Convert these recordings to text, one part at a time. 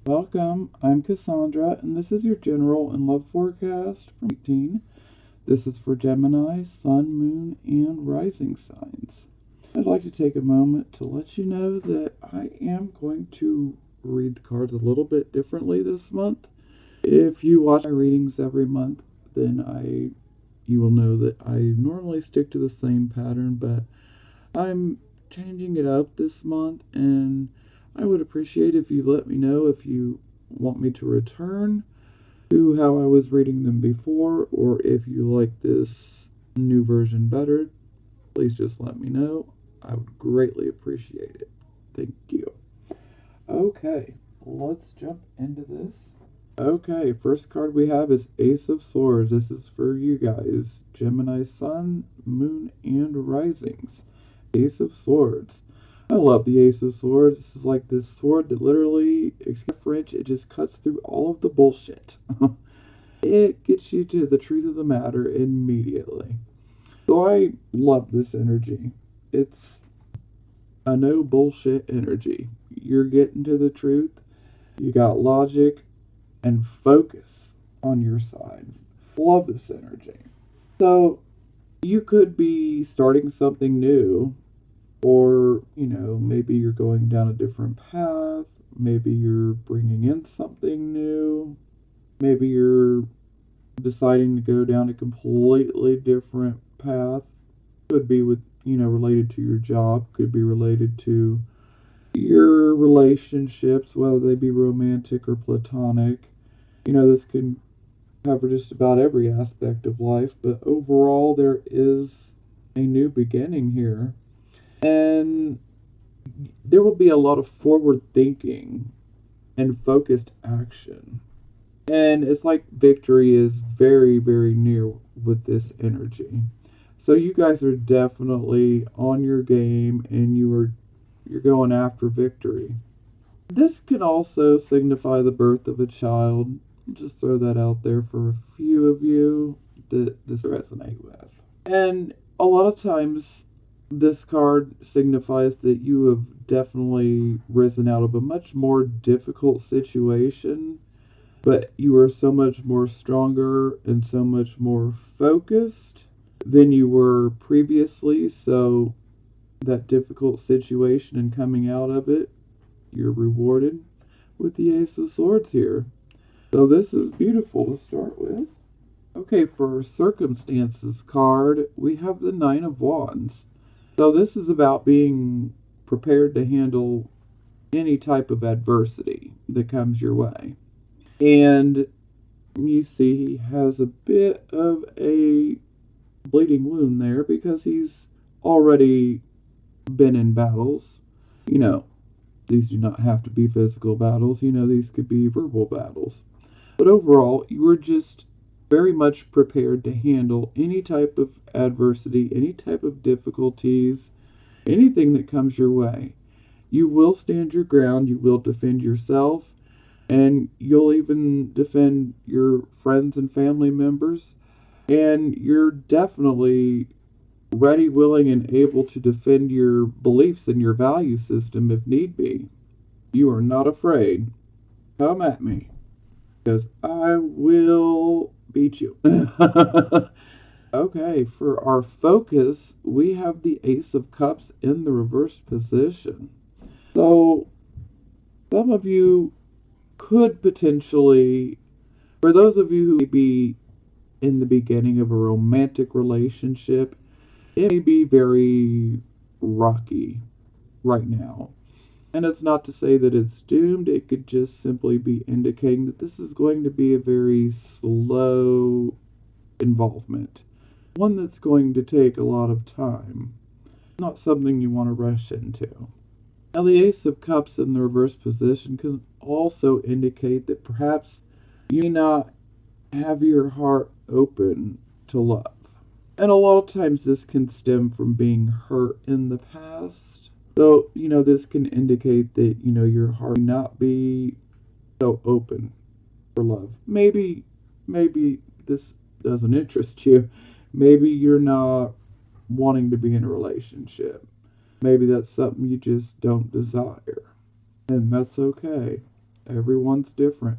Welcome, I'm Cassandra, and this is your general and love forecast from 18. This is for Gemini, Sun, Moon, and Rising signs. I'd like to take a moment to let you know that I am going to read the cards a little bit differently this month. If you watch my readings every month, then you will know that I normally stick to the same pattern, but I'm changing it up this month, and I would appreciate if you let me know if you want me to return to how I was reading them before, or if you like this new version better. Please just let me know. I would greatly appreciate it. Thank you. Okay, let's jump into this. Okay, first card we have is Ace of Swords. This is for you guys, Gemini, Sun, Moon, and Risings. Ace of Swords. I love the Ace of Swords. This is like this sword that literally, excuse French, it just cuts through all of the bullshit. It gets you to the truth of the matter immediately. So I love this energy. It's a no bullshit energy. You're getting to the truth. You got logic and focus on your side. Love this energy. So you could be starting something new, or maybe you're going down a different path. Maybe you're bringing in something new. Maybe you're deciding to go down a completely different path. Could be with related to your job. Could be related to your relationships, whether they be romantic or platonic. This can cover just about every aspect of life, but overall there is a new beginning here. And there will be a lot of forward thinking and focused action. And it's like victory is very, very near with this energy. So you guys are definitely on your game, and you're going after victory. This can also signify the birth of a child. Just throw that out there for a few of you that this resonate with. And a lot of times this card signifies that you have definitely risen out of a much more difficult situation, but you are so much more stronger and so much more focused than you were previously. So that difficult situation and coming out of it, you're rewarded with the Ace of Swords here. So this is beautiful to start with. Okay, for circumstances card, we have the Nine of Wands. So this is about being prepared to handle any type of adversity that comes your way. And you see he has a bit of a bleeding wound there because he's already been in battles. These do not have to be physical battles. These could be verbal battles. But overall, you were just very much prepared to handle any type of adversity, any type of difficulties, anything that comes your way. You will stand your ground, you will defend yourself, and you'll even defend your friends and family members. And you're definitely ready, willing, and able to defend your beliefs and your value system if need be. You are not afraid. Come at me, because I will beat you. Okay, for our focus, we have the Ace of Cups in the reversed position. So, some of you could potentially, for those of you who may be in the beginning of a romantic relationship, it may be very rocky right now. And it's not to say that it's doomed, it could just simply be indicating that this is going to be a very slow involvement. One that's going to take a lot of time. Not something you want to rush into. Now, the Ace of Cups in the reverse position can also indicate that perhaps you may not have your heart open to love. And a lot of times this can stem from being hurt in the past. So, this can indicate that, your heart may not be so open for love. Maybe this doesn't interest you. Maybe you're not wanting to be in a relationship. Maybe that's something you just don't desire. And that's okay. Everyone's different.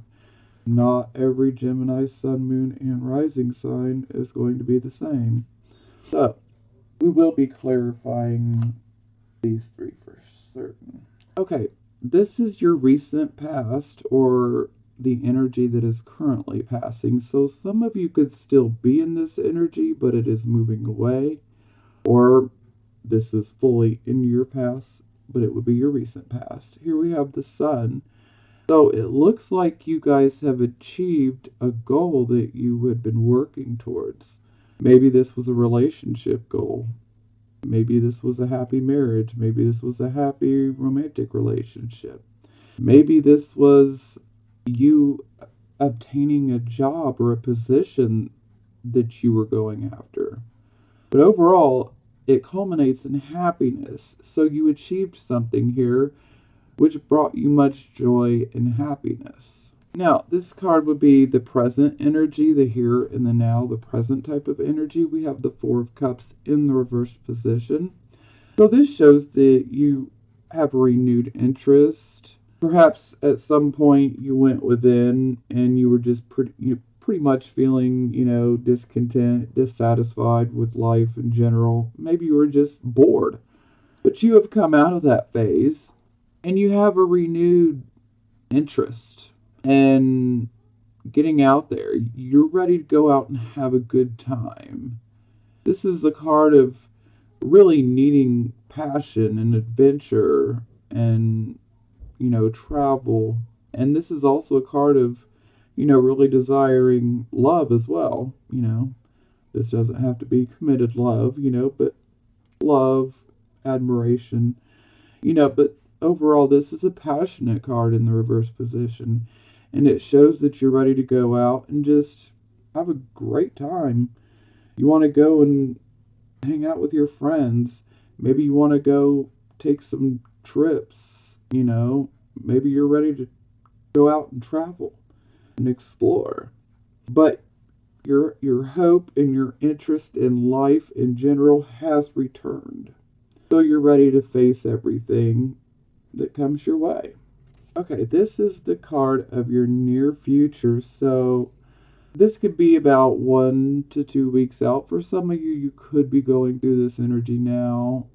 Not every Gemini, Sun, Moon, and Rising sign is going to be the same. So, we will be clarifying these three for certain. Okay, this is your recent past, or the energy that is currently passing. So some of you could still be in this energy, but it is moving away. Or this is fully in your past, but it would be your recent past. Here we have the Sun. So it looks like you guys have achieved a goal that you had been working towards. Maybe this was a relationship goal. Maybe this was a happy marriage. Maybe this was a happy romantic relationship. Maybe this was you obtaining a job or a position that you were going after. But overall, it culminates in happiness. So you achieved something here which brought you much joy and happiness. Now, this card would be the present energy, the here and the now, the present type of energy. We have the Four of Cups in the reverse position. So this shows that you have a renewed interest. Perhaps at some point you went within and you were just pretty much feeling, discontent, dissatisfied with life in general. Maybe you were just bored. But you have come out of that phase and you have a renewed interest in getting out there. You're ready to go out and have a good time. This is the card of really needing passion and adventure and, travel. And this is also a card of, really desiring love as well. This doesn't have to be committed love, but love, admiration, but overall, this is a passionate card in the reverse position, and it shows that you're ready to go out and just have a great time. You want to go and hang out with your friends. Maybe you want to go take some trips, Maybe you're ready to go out and travel and explore. But your hope and your interest in life in general has returned. So you're ready to face everything that comes your way. Okay, this is the card of your near future. So this could be about 1 to 2 weeks out. For some of you, you could be going through this energy now.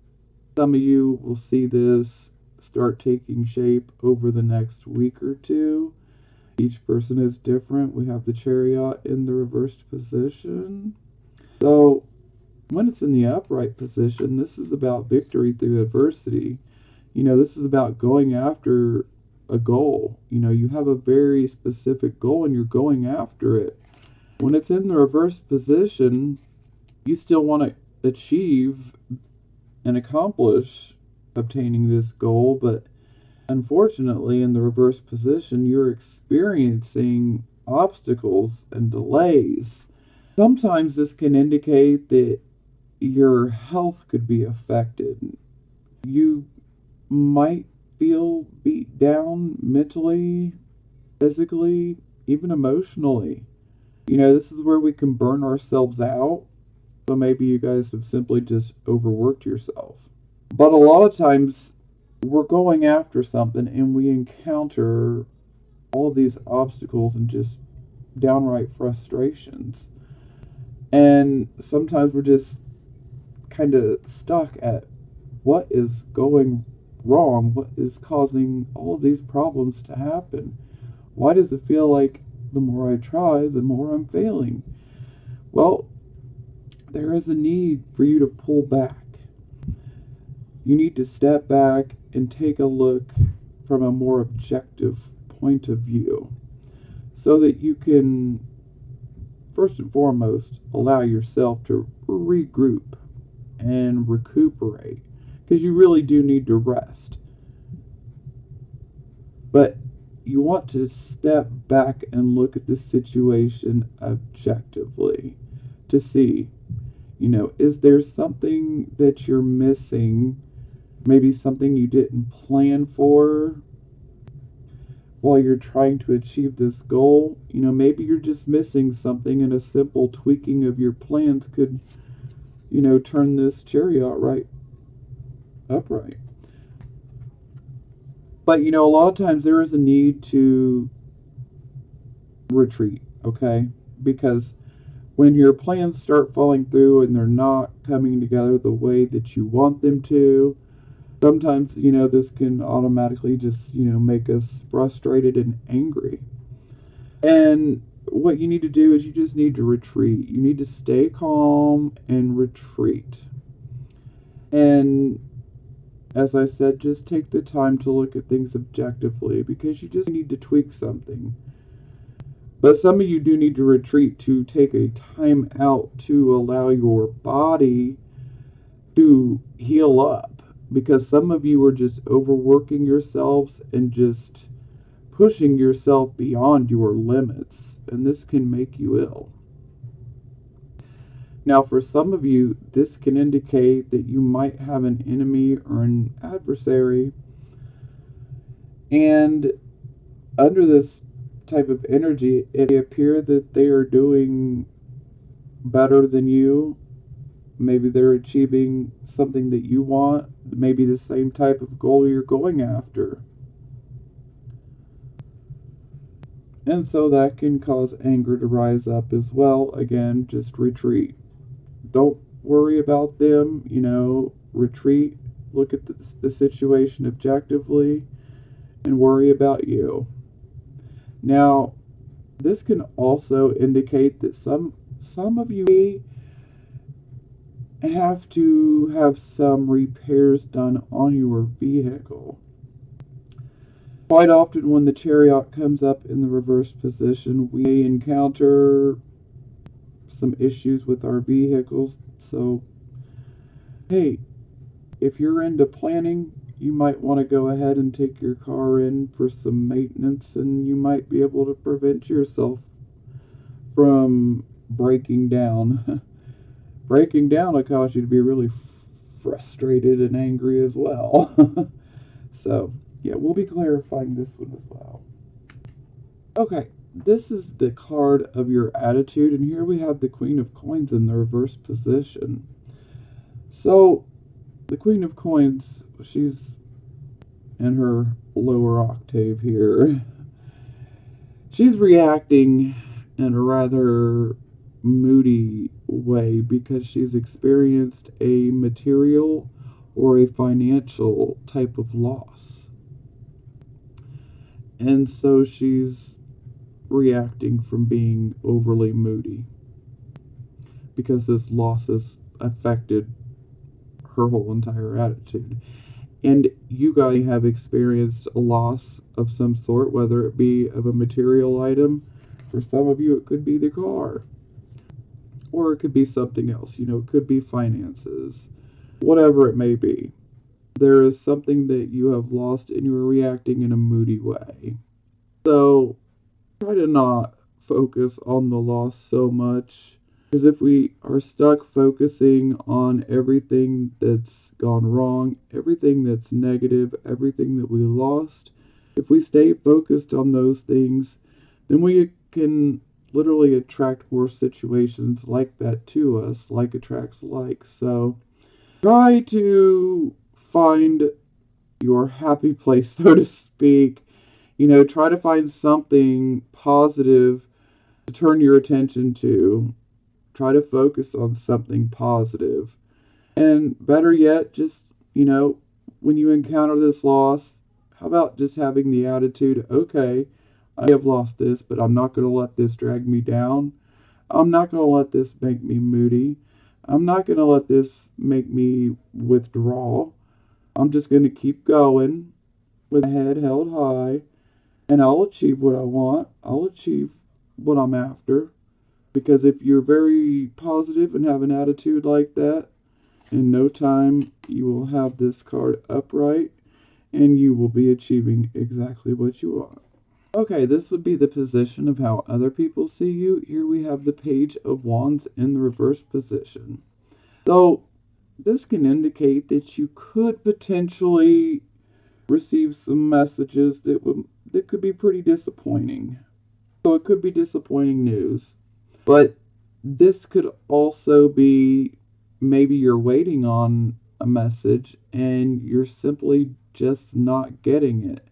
Some of you will see this start taking shape over the next week or two. Each person is different. We have the Chariot in the reversed position. So when it's in the upright position, this is about victory through adversity. This is about going after a goal. You have a very specific goal and you're going after it. When it's in the reverse position, you still want to achieve and accomplish obtaining this goal, but unfortunately, in the reverse position, you're experiencing obstacles and delays. Sometimes this can indicate that your health could be affected. You might feel beat down mentally, physically, even emotionally. This is where we can burn ourselves out. So maybe you guys have simply just overworked yourself. But a lot of times we're going after something and we encounter all of these obstacles and just downright frustrations. And sometimes we're just kind of stuck at what is going wrong, what is causing all of these problems to happen. Why does it feel like the more I try, the more I'm failing? Well, there is a need for you to pull back. You need to step back and take a look from a more objective point of view so that you can, first and foremost, allow yourself to regroup and recuperate, because you really do need to rest. But you want to step back and look at the situation objectively to see, is there something that you're missing? Maybe something you didn't plan for while you're trying to achieve this goal. Maybe you're just missing something, and a simple tweaking of your plans could, turn this chariot right upright. But, a lot of times there is a need to retreat, okay? Because when your plans start falling through and they're not coming together the way that you want them to, sometimes, this can automatically just, make us frustrated and angry. And what you need to do is you just need to retreat. You need to stay calm and retreat. And as I said, just take the time to look at things objectively because you just need to tweak something. But some of you do need to retreat to take a time out to allow your body to heal up. Because some of you are just overworking yourselves and just pushing yourself beyond your limits. And this can make you ill. Now, for some of you, this can indicate that you might have an enemy or an adversary. And under this type of energy, it may appear that they are doing better than you. Maybe they're achieving something that you want, maybe the same type of goal you're going after. And so that can cause anger to rise up as well. Again, just retreat. Don't worry about them, retreat, look at the situation objectively, and worry about you. Now, this can also indicate that some of you may have to have some repairs done on your vehicle. Quite often when the Chariot comes up in the reverse position, we may encounter some issues with our vehicles. So, hey, if you're into planning, you might want to go ahead and take your car in for some maintenance, and you might be able to prevent yourself from breaking down. Breaking down will cause you to be really frustrated and angry as well. So, yeah, we'll be clarifying this one as well. Okay, this is the card of your attitude, and here we have the Queen of Coins in the reverse position. So, the Queen of Coins, she's in her lower octave here. She's reacting in a rather moody way because she's experienced a material or a financial type of loss. And so she's reacting from being overly moody because this loss has affected her whole entire attitude. And you guys have experienced a loss of some sort, whether it be of a material item. For some of you, it could be the car. Or it could be something else. It could be finances. Whatever it may be. There is something that you have lost and you are reacting in a moody way. So, try to not focus on the loss so much. Because if we are stuck focusing on everything that's gone wrong, everything that's negative, everything that we lost, if we stay focused on those things, then we can literally attract more situations like that to us, like attracts like. So try to find your happy place, so to speak. Try to find something positive to turn your attention to. Try to focus on something positive. And better yet, just, when you encounter this loss, how about just having the attitude, okay, I have lost this, but I'm not going to let this drag me down. I'm not going to let this make me moody. I'm not going to let this make me withdraw. I'm just going to keep going with my head held high, and I'll achieve what I want. I'll achieve what I'm after. Because if you're very positive and have an attitude like that, in no time you will have this card upright and you will be achieving exactly what you want. Okay, this would be the position of how other people see you. Here we have the Page of Wands in the reverse position. So this can indicate that you could potentially receive some messages that could be pretty disappointing. So it could be disappointing news. But this could also be maybe you're waiting on a message and you're simply just not getting it.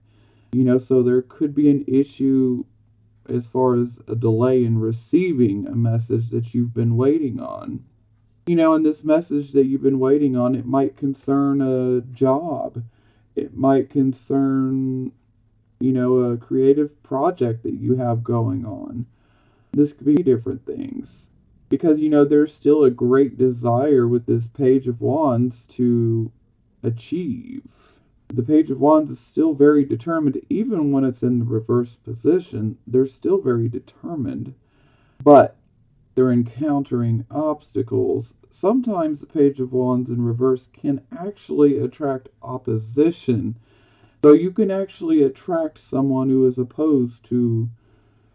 So there could be an issue as far as a delay in receiving a message that you've been waiting on. And this message that you've been waiting on, it might concern a job. It might concern, a creative project that you have going on. This could be different things. Because, there's still a great desire with this Page of Wands to achieve. The Page of Wands is still very determined, even when it's in the reverse position. They're still very determined, but they're encountering obstacles. Sometimes the Page of Wands in reverse can actually attract opposition. So you can actually attract someone who is opposed to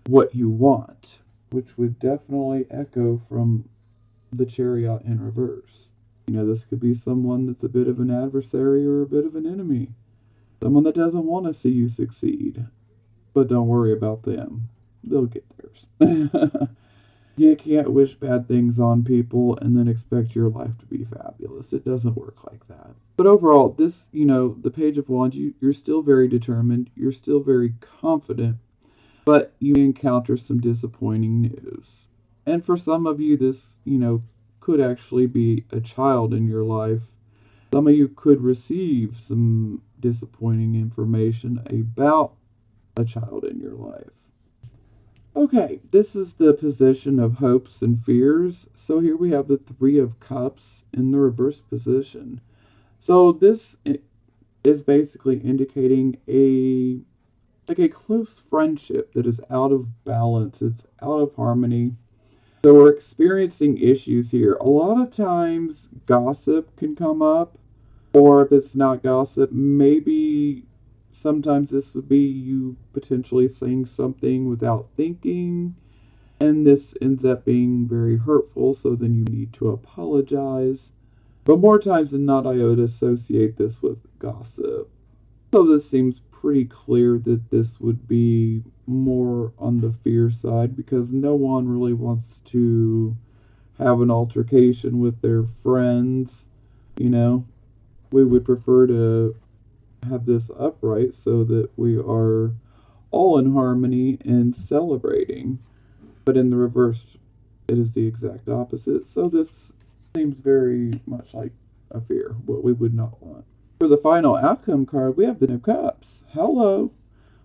what you want, which would definitely echo from the Chariot in reverse. This could be someone that's a bit of an adversary or a bit of an enemy. Someone that doesn't want to see you succeed. But don't worry about them. They'll get theirs. You can't wish bad things on people and then expect your life to be fabulous. It doesn't work like that. But overall, this, the Page of Wands, you're still very determined. You're still very confident. But you encounter some disappointing news. And for some of you, this, could actually be a child in your life. Some of you could receive some disappointing information about a child in your life. Okay, this is the position of hopes and fears. So here we have the Three of Cups in the reverse position. So this is basically indicating a close friendship that is out of balance. It's out of harmony. So we're experiencing issues here. A lot of times gossip can come up, or if it's not gossip, maybe sometimes this would be you potentially saying something without thinking, and this ends up being very hurtful, so then you need to apologize. But more times than not, I would associate this with gossip. So this seems pretty clear that this would be more on the fear side, because no one really wants to have an altercation with their friends. We would prefer to have this upright so that we are all in harmony and celebrating. But in the reverse, it is the exact opposite. So this seems very much like a fear, what we would not want. For the final outcome card, we have the Ten of Cups. Hello.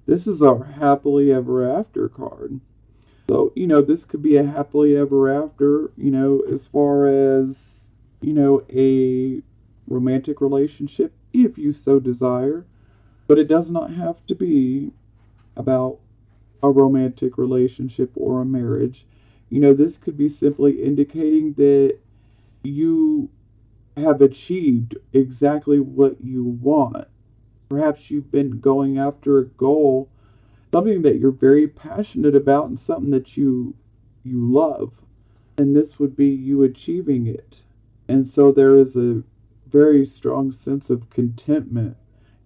This is our happily ever after card. So, this could be a happily ever after, as far as, a romantic relationship, if you so desire. But it does not have to be about a romantic relationship or a marriage. This could be simply indicating that you have achieved exactly what you want. Perhaps you've been going after a goal, something that you're very passionate about and something that you love. And this would be you achieving it. And so there is a very strong sense of contentment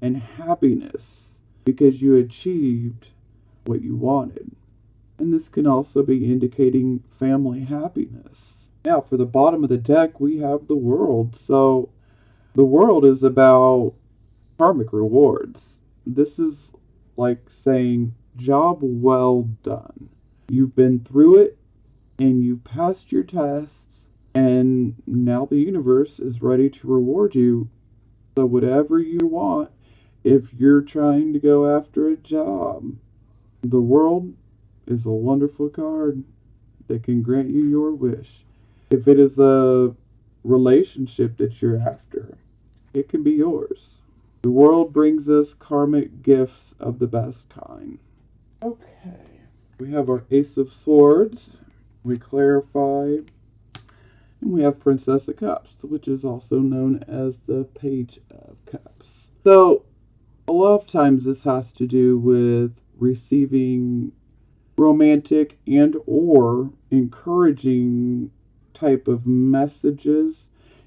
and happiness because you achieved what you wanted. And this can also be indicating family happiness. Now, for the bottom of the deck, we have the World. So, the World is about karmic rewards. This is like saying, job well done. You've been through it, and you've passed your tests, and now the universe is ready to reward you. So, whatever you want, if you're trying to go after a job, the World is a wonderful card that can grant you your wish. If it is a relationship that you're after, it can be yours. The World brings us karmic gifts of the best kind. Okay. We have our Ace of Swords. We clarify. And we have Princess of Cups, which is also known as the Page of Cups. So, a lot of times this has to do with receiving romantic and or encouraging type of messages.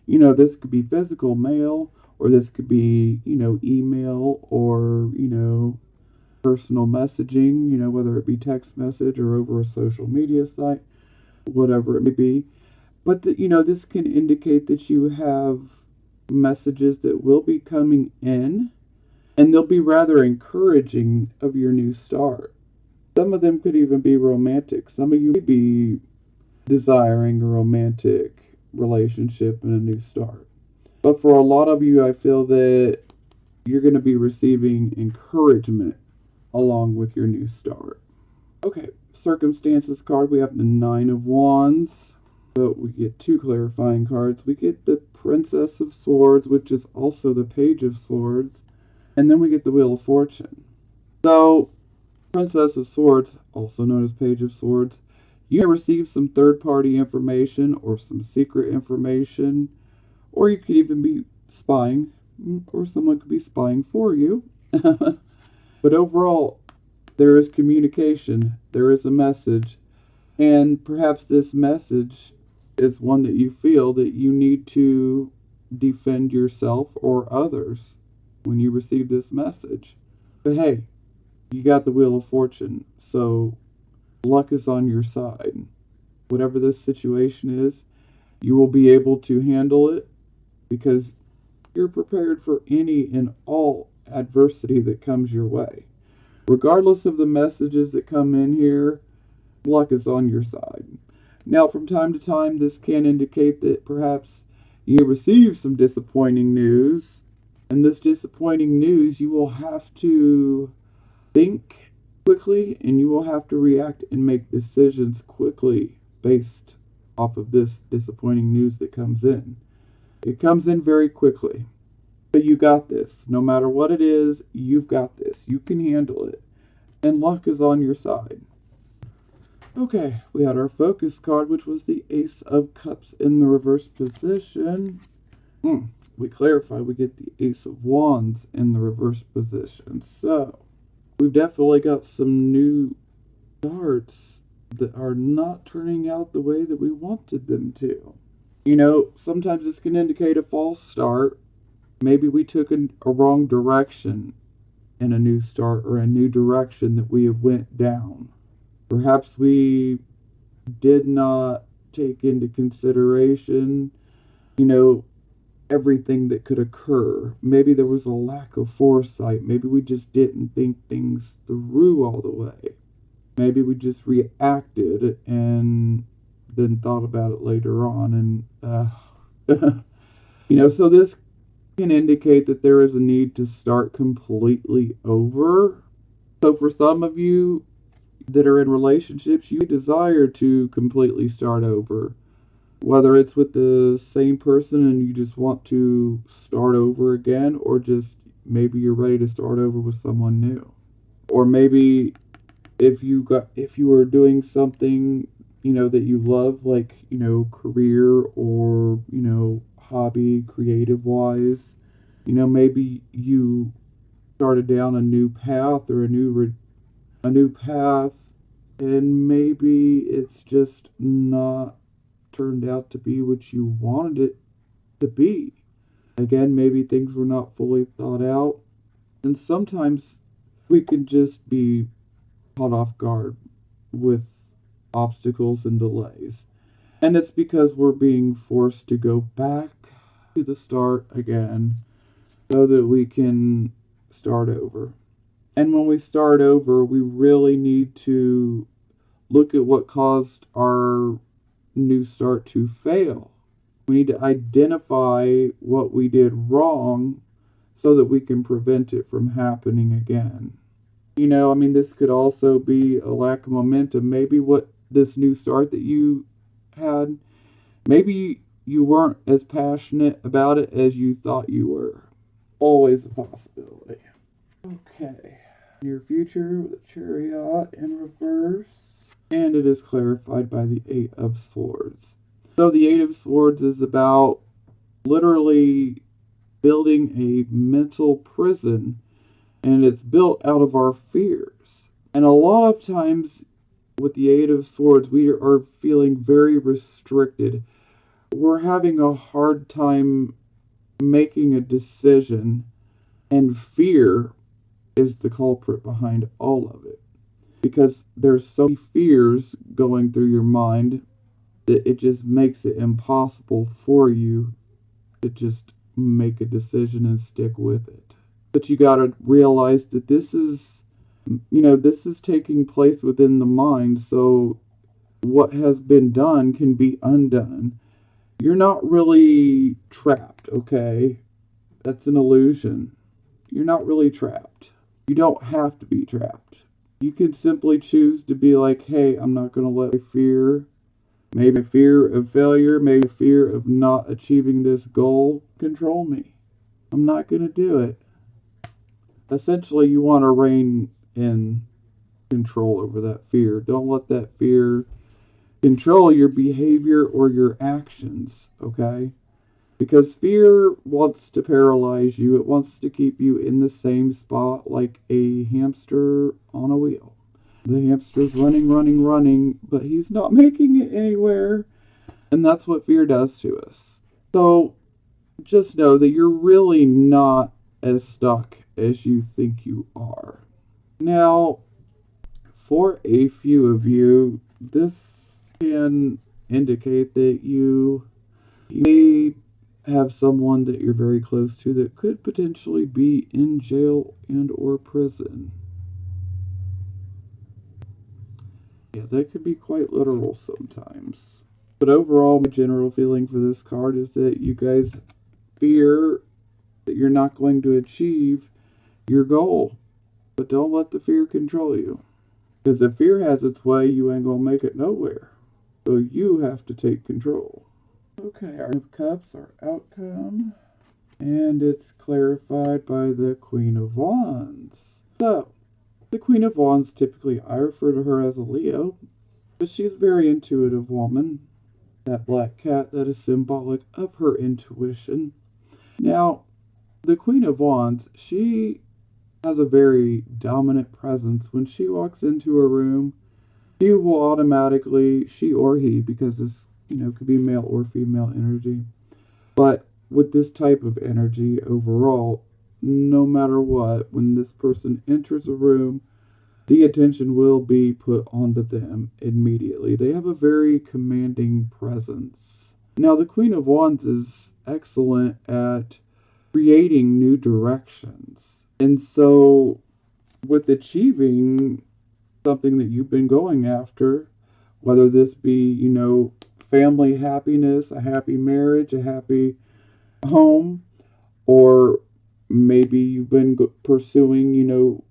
This could be physical mail, or this could be, email, or, personal messaging, whether it be text message or over a social media site, whatever it may be. But, this can indicate that you have messages that will be coming in, And they'll be rather encouraging of your new start. Some of them could even be romantic. Some of you may be desiring a romantic relationship and a new start. But for a lot of you, I feel that you're going to be receiving encouragement along with your new start. Okay, circumstances card, we have the Nine of Wands. So we get two clarifying cards. We get the Princess of Swords, which is also the Page of Swords. And then we get the Wheel of Fortune. So, Princess of Swords, also known as Page of Swords, you may receive some third-party information or some secret information, or you could even be spying, or someone could be spying for you. But overall, there is communication, there is a message, and perhaps this message is one that you feel that you need to defend yourself or others when you receive this message. But hey, you got the Wheel of Fortune, so luck is on your side. Whatever this situation is, you will be able to handle it because you're prepared for any and all adversity that comes your way. Regardless of the messages that come in here, luck is on your side. Now, from time to time, this can indicate that perhaps you receive some disappointing news. And this disappointing news, you will have to think quickly and you will have to react and make decisions quickly based off of this disappointing news that comes in. It comes in very quickly. But you got this. No matter what it is, you've got this. You can handle it. And luck is on your side. Okay, we had our focus card, which was the Ace of Cups in the reverse position. We clarify, we get the Ace of Wands in the reverse position. So, we've definitely got some new starts that are not turning out the way that we wanted them to. You know, sometimes this can indicate a false start. Maybe we took a wrong direction in a new start or a new direction that we have went down. Perhaps we did not take into consideration, everything that could occur. Maybe there was a lack of foresight. Maybe we just didn't think things through all the way. Maybe we just reacted and then thought about it later on. And, so this can indicate that there is a need to start completely over. So for some of you that are in relationships, you desire to completely start over. Whether it's with the same person and you just want to start over again, or just maybe you're ready to start over with someone new. Or maybe if you were doing something, that you love, like, career or, hobby, creative wise, maybe you started down a new path or a new path, and maybe it's just not turned out to be what you wanted it to be. Again, maybe things were not fully thought out, and sometimes we can just be caught off guard with obstacles and delays. And it's because we're being forced to go back to the start again so that we can start over. And when we start over, we really need to look at what caused our new start to fail. We need to identify what we did wrong so that we can prevent it from happening again. This could also be a lack of momentum. Maybe what this new start that you had, maybe you weren't as passionate about it as you thought you were. Always a possibility. Okay. Near future with a Chariot in reverse. And it is clarified by the Eight of Swords. So the Eight of Swords is about literally building a mental prison, and it's built out of our fears. And a lot of times with the Eight of Swords, we are feeling very restricted. We're having a hard time making a decision, and fear is the culprit behind all of it. Because there's so many fears going through your mind that it just makes it impossible for you to just make a decision and stick with it. But you got to realize that this is, this is taking place within the mind. So what has been done can be undone. You're not really trapped, okay? That's an illusion. You're not really trapped. You don't have to be trapped. You can simply choose to be like, hey, I'm not going to let my fear, maybe fear of failure, maybe fear of not achieving this goal control me. I'm not going to do it. Essentially, you want to reign in control over that fear. Don't let that fear control your behavior or your actions, okay? Because fear wants to paralyze you. It wants to keep you in the same spot like a hamster on a wheel. The hamster's running, running, running, but he's not making it anywhere. And that's what fear does to us. So just know that you're really not as stuck as you think you are. Now, for a few of you, this can indicate that you may have someone that you're very close to that could potentially be in jail and or prison. Yeah, that could be quite literal sometimes. But overall, my general feeling for this card is that you guys fear that you're not going to achieve your goal. But don't let the fear control you. Because if fear has its way, you ain't going to make it nowhere. So you have to take control. Okay, our of Cups, our outcome. And it's clarified by the Queen of Wands. So, the Queen of Wands, typically I refer to her as a Leo, but she's a very intuitive woman. That black cat, that is symbolic of her intuition. Now, the Queen of Wands, she has a very dominant presence. When she walks into a room, she will automatically, she or he, because this, could be male or female energy. But with this type of energy overall, no matter what, when this person enters a room, the attention will be put onto them immediately. They have a very commanding presence. Now, the Queen of Wands is excellent at creating new directions. And so, with achieving something that you've been going after, whether this be, family happiness, a happy marriage, a happy home, or maybe you've been pursuing,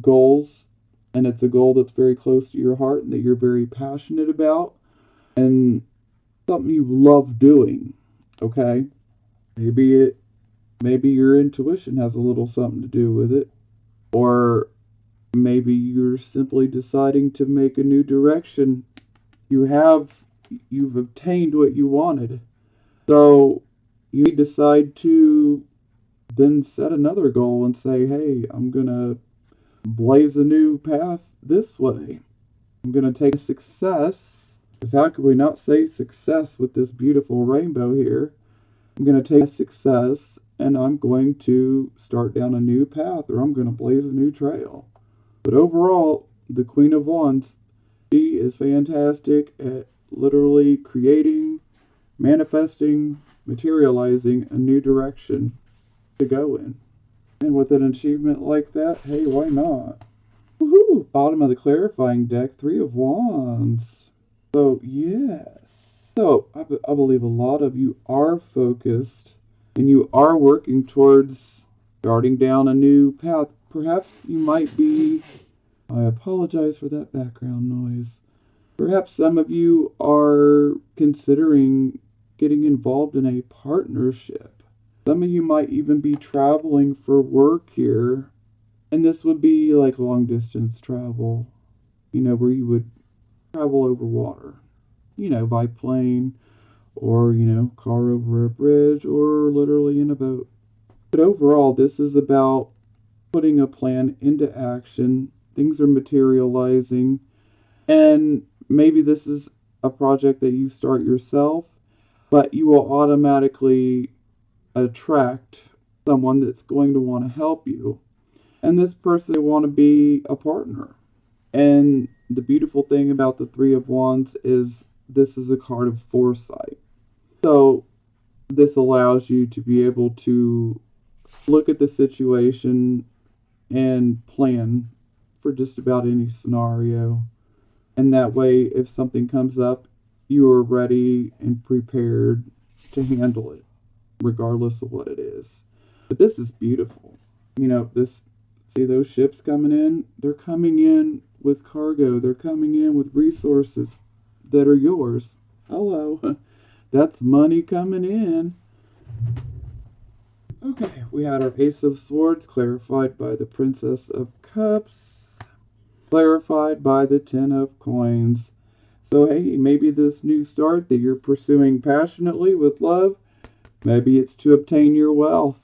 goals, and it's a goal that's very close to your heart and that you're very passionate about, and something you love doing, okay? Maybe your intuition has a little something to do with it, or maybe you're simply deciding to make a new direction. You've obtained what you wanted. So you decide to then set another goal and say, hey, I'm going to blaze a new path this way. I'm going to take success, because how could we not say success with this beautiful rainbow here? I'm going to take success and I'm going to start down a new path, or I'm going to blaze a new trail. But overall, the Queen of Wands, she is fantastic at literally creating, manifesting, materializing a new direction to go in. And with an achievement like that, hey, why not? Woohoo! Bottom of the clarifying deck, 3 of Wands. So, yes. So, I believe a lot of you are focused and you are working towards starting down a new path. Perhaps you might be, I apologize for that background noise. Perhaps some of you are considering getting involved in a partnership. Some of you might even be traveling for work here. And this would be like long distance travel, where you would travel over water, by plane, or, car over a bridge, or literally in a boat. But overall, this is about putting a plan into action. Things are materializing. And maybe this is a project that you start yourself, but you will automatically attract someone that's going to want to help you. And this person, they want to be a partner. And the beautiful thing about the 3 of Wands is this is a card of foresight. So this allows you to be able to look at the situation and plan for just about any scenario. And that way, if something comes up, you are ready and prepared to handle it, regardless of what it is. But this is beautiful. See those ships coming in? They're coming in with cargo. They're coming in with resources that are yours. Hello. That's money coming in. Okay, we had our Ace of Swords clarified by the Princess of Cups, clarified by the Ten of Coins. So hey, maybe this new start that you're pursuing passionately with love, maybe it's to obtain your wealth.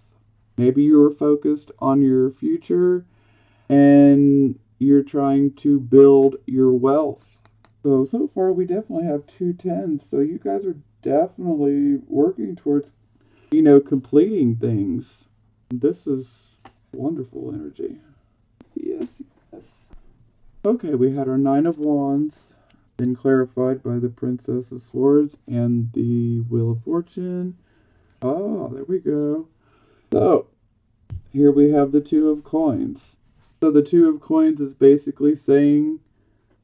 Maybe you're focused on your future and you're trying to build your wealth. So far we definitely have 2 10s. So you guys are definitely working towards, completing things. This is wonderful energy. Yes, yes. Okay, we had our Nine of Wands, then clarified by the Princess of Swords and the Wheel of Fortune. Oh, there we go. So, here we have the Two of Coins. So the Two of Coins is basically saying,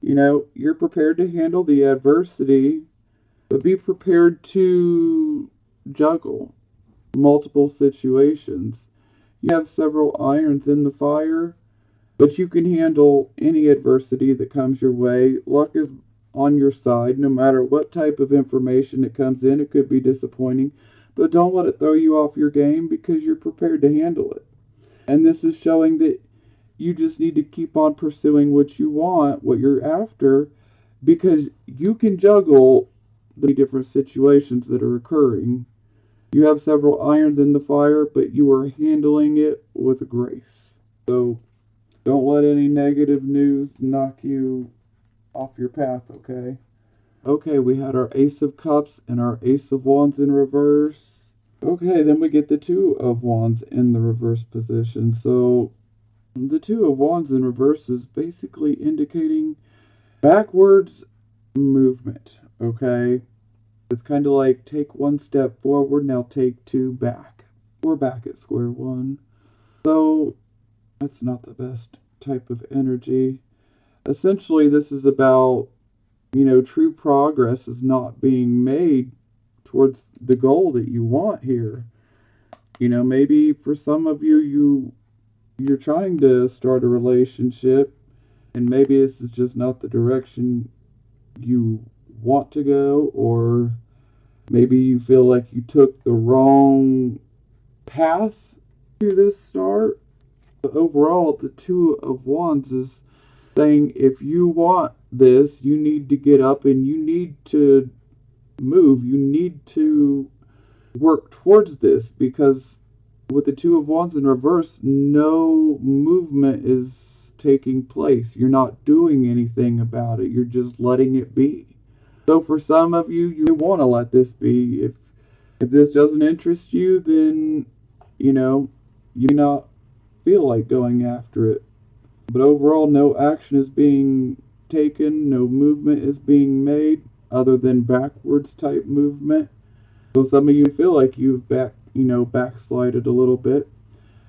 you're prepared to handle the adversity, but be prepared to juggle multiple situations. You have several irons in the fire, but you can handle any adversity that comes your way. Luck is on your side, no matter what type of information that comes in. It could be disappointing, but don't let it throw you off your game because you're prepared to handle it. And this is showing that you just need to keep on pursuing what you want, what you're after, because you can juggle the different situations that are occurring. You have several irons in the fire, but you are handling it with grace. So don't let any negative news knock you off your path, okay? Okay, we had our Ace of Cups and our Ace of Wands in reverse. Okay, then we get the Two of Wands in the reverse position. So the Two of Wands in reverse is basically indicating backwards movement, okay? It's kind of like take one step forward, now take two back. We're back at square one. So that's not the best type of energy. Essentially, this is about, true progress is not being made towards the goal that you want here. Maybe for some of you, you're trying to start a relationship, and maybe this is just not the direction you want to go, or maybe you feel like you took the wrong path to this start. But overall, the Two of Wands is saying if you want this, you need to get up and you need to move. You need to work towards this, because with the Two of Wands in reverse, no movement is taking place. You're not doing anything about it. You're just letting it be. So for some of you, you want to let this be. If this doesn't interest you, then, you may not feel like going after it. But overall, no action is being taken, no movement is being made other than backwards type movement. So some of you feel like you've backslided a little bit.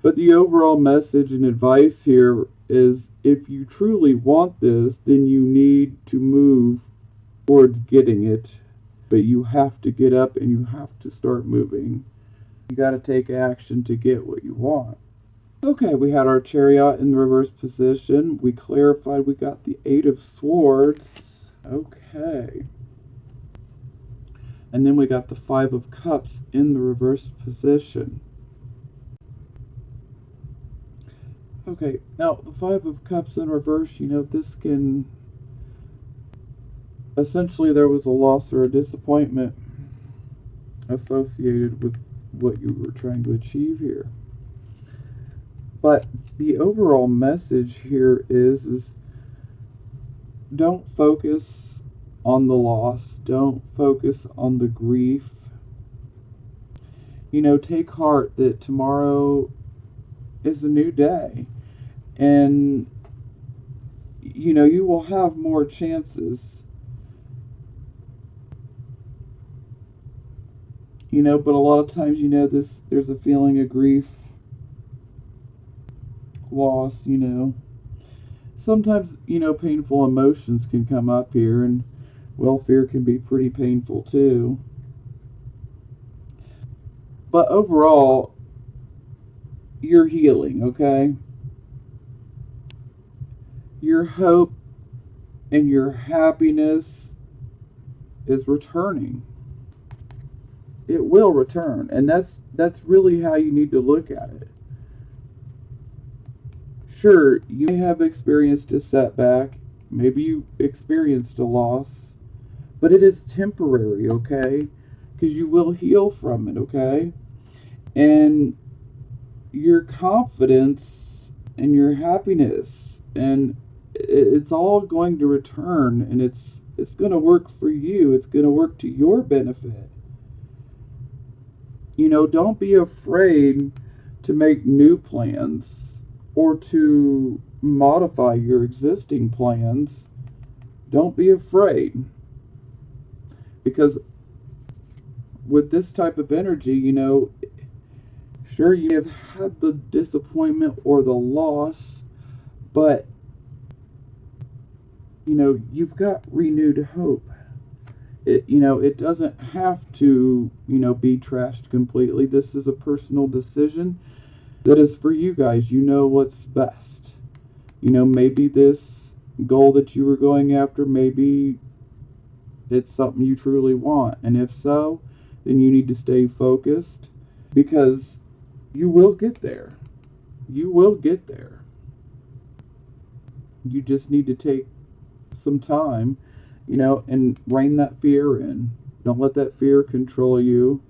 But the overall message and advice here is if you truly want this, then you need to move towards getting it. But you have to get up and you have to start moving. You got to take action to get what you want. Okay, we had our Chariot in the reverse position. We clarified we got the Eight of Swords. Okay. And then we got the Five of Cups in the reverse position. Okay, now the Five of Cups in reverse, this can... Essentially, there was a loss or a disappointment associated with what you were trying to achieve here. But the overall message here is don't focus on the loss. Don't focus on the grief. Take heart that tomorrow is a new day. And, you will have more chances. But a lot of times, there's a feeling of grief loss, sometimes, painful emotions can come up here, and, well, fear can be pretty painful too. But overall, you're healing, okay? Your hope and your happiness is returning. It will return, and that's really how you need to look at it. Sure, you may have experienced a setback, maybe you experienced a loss, but it is temporary, okay? Because you will heal from it, okay? And your confidence and your happiness, and it's all going to return, and it's going to work for you. It's going to work to your benefit. Don't be afraid to make new plans or to modify your existing plans. Don't be afraid. Because with this type of energy, sure, you have had the disappointment or the loss, but, you've got renewed hope. It doesn't have to, be trashed completely. This is a personal decision that is for you guys. You know what's best. Maybe this goal that you were going after, maybe it's something you truly want. And if so, then you need to stay focused, because you will get there. You will get there. You just need to take some time, and rein that fear in. Don't let that fear control you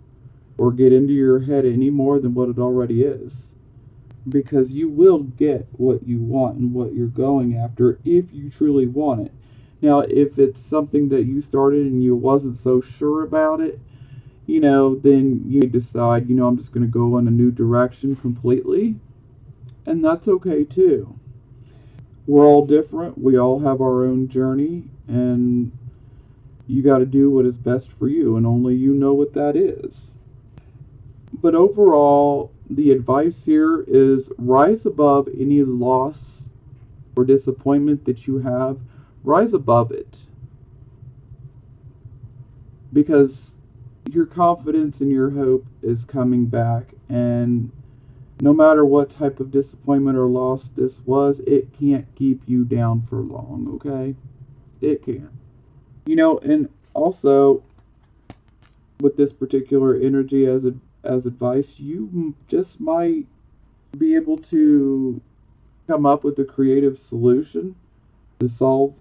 or get into your head any more than what it already is. Because you will get what you want and what you're going after if you truly want it. Now, if it's something that you started and you wasn't so sure about it, then you decide, I'm just going to go in a new direction completely. And that's okay too. We're all different. We all have our own journey, and you got to do what is best for you, and only you know what that is. But overall, the advice here is rise above any loss or disappointment that you have. Rise above it. Because your confidence and your hope is coming back, and no matter what type of disappointment or loss this was, it can't keep you down for long, okay? It can't. And also, with this particular energy as advice, you just might be able to come up with a creative solution to solve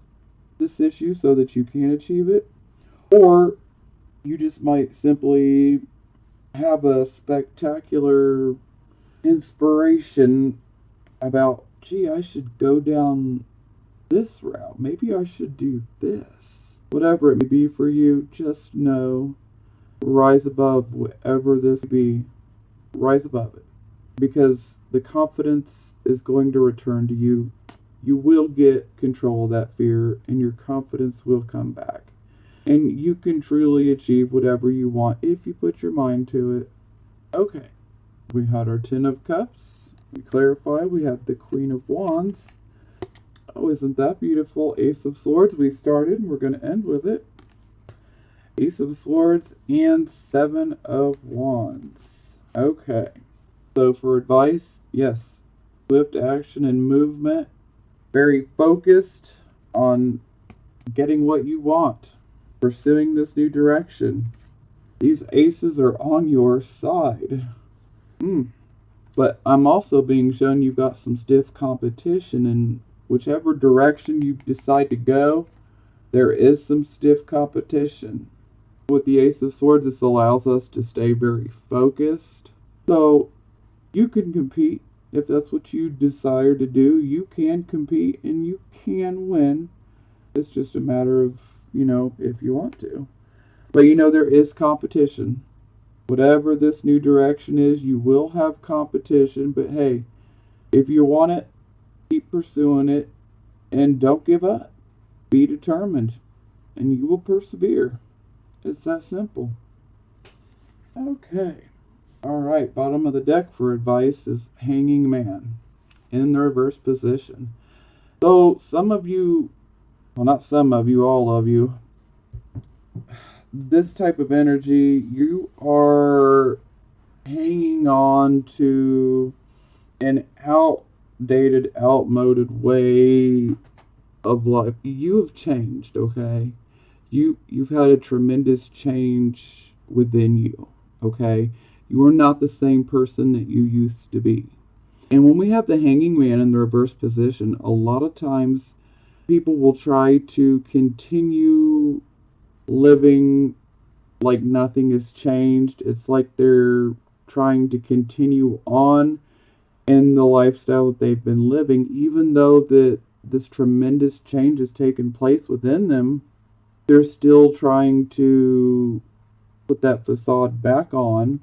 this issue so that you can achieve it. Or you just might simply have a spectacular inspiration about, gee, I should go down this route. Maybe I should do this. Whatever it may be for you, just know, rise above whatever this be. Rise above it. Because the confidence is going to return to you. You will get control of that fear, and your confidence will come back. And you can truly achieve whatever you want if you put your mind to it. Okay. We had our Ten of Cups. We clarify we have the Queen of Wands. Oh, isn't that beautiful? Ace of Swords. We started, and we're going to end with it. Ace of Swords and Seven of Wands. Okay. So for advice, yes. Swift action and movement. Very focused on getting what you want. Pursuing this new direction. These aces are on your side. But I'm also being shown you've got some stiff competition, and whichever direction you decide to go, there is some stiff competition. With the Ace of Swords, this allows us to stay very focused. So you can compete if that's what you desire to do. You can compete and you can win. It's just a matter of, if you want to. But there is competition. Whatever this new direction is, you will have competition. But hey, if you want it, keep pursuing it. And don't give up. Be determined. And you will persevere. It's that simple. Okay. Alright, bottom of the deck for advice is Hanging Man. in the reverse position. So some of you, well, not some of you, all of you, this type of energy, you are hanging on to an outdated, outmoded way of life. You have changed, okay? You've had a tremendous change within you, okay? You are not the same person that you used to be. And when we have the hanging man in the reverse position, a lot of times people will try to continue living like nothing has changed. It's like they're trying to continue on in the lifestyle that they've been living, even though this tremendous change has taken place within them. They're still trying to put that facade back on,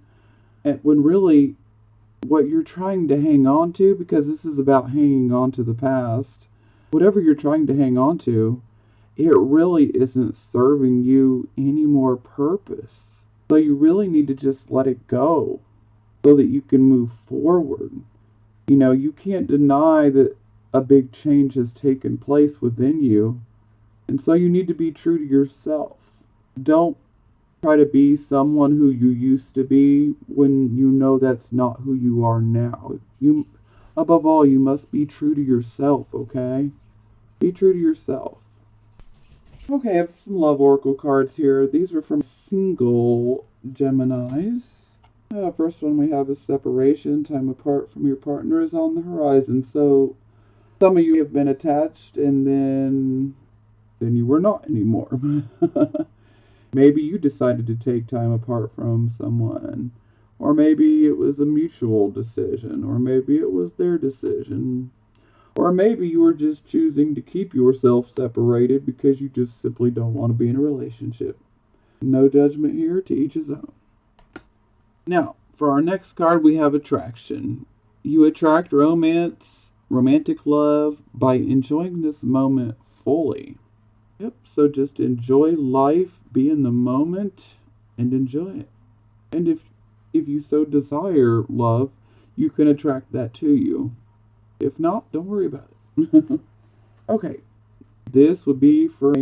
and when really what you're trying to hang on to, because this is about hanging on to the past, whatever you're trying to hang on to, it really isn't serving you any more purpose. So you really need to just let it go so that you can move forward. You know, you can't deny that a big change has taken place within you. And so you need to be true to yourself. Don't try to be someone who you used to be when you know that's not who you are now. You, above all, you must be true to yourself, okay? Be true to yourself. Okay, I have some love oracle cards here. These are from single Geminis. First one we have is separation. Time apart from your partner is on the horizon. So some of you have been attached and then you were not anymore. Maybe you decided to take time apart from someone. Or maybe it was a mutual decision. Or maybe it was their decision. Or maybe you were just choosing to keep yourself separated because you just simply don't want to be in a relationship. No judgment here, to each his own. Now, for our next card, we have attraction. You attract romance, romantic love, by enjoying this moment fully. Yep, so just enjoy life, be in the moment, and enjoy it. And if you so desire love, you can attract that to you. If not, don't worry about it. Okay, this would be for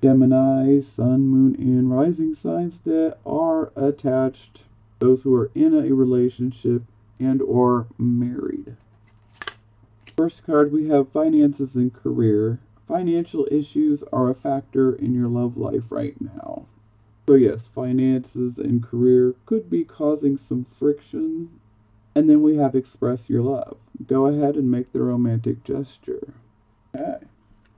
Gemini, Sun, Moon, and Rising signs that are attached, those who are in a relationship and or married. First card, we have finances and career. Financial issues are a factor in your love life right now. So yes, finances and career could be causing some friction. And then we have express your love. Go ahead and make the romantic gesture. Okay.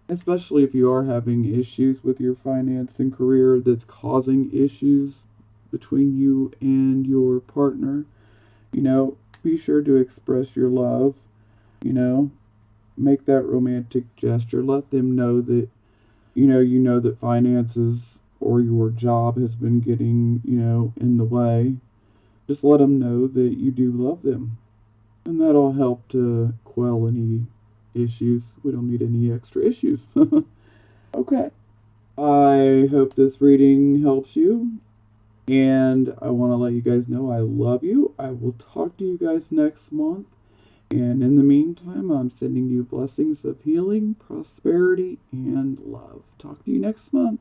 Especially if you are having issues with your finance and career that's causing issues between you and your partner. You know, be sure to express your love. You know, make that romantic gesture. Let them know that, you know that finances or your job has been getting, in the way. Just let them know that you do love them. And that'll help to quell any issues. We don't need any extra issues. Okay. I hope this reading helps you. And I want to let you guys know I love you. I will talk to you guys next month. And in the meantime, I'm sending you blessings of healing, prosperity, and love. Talk to you next month.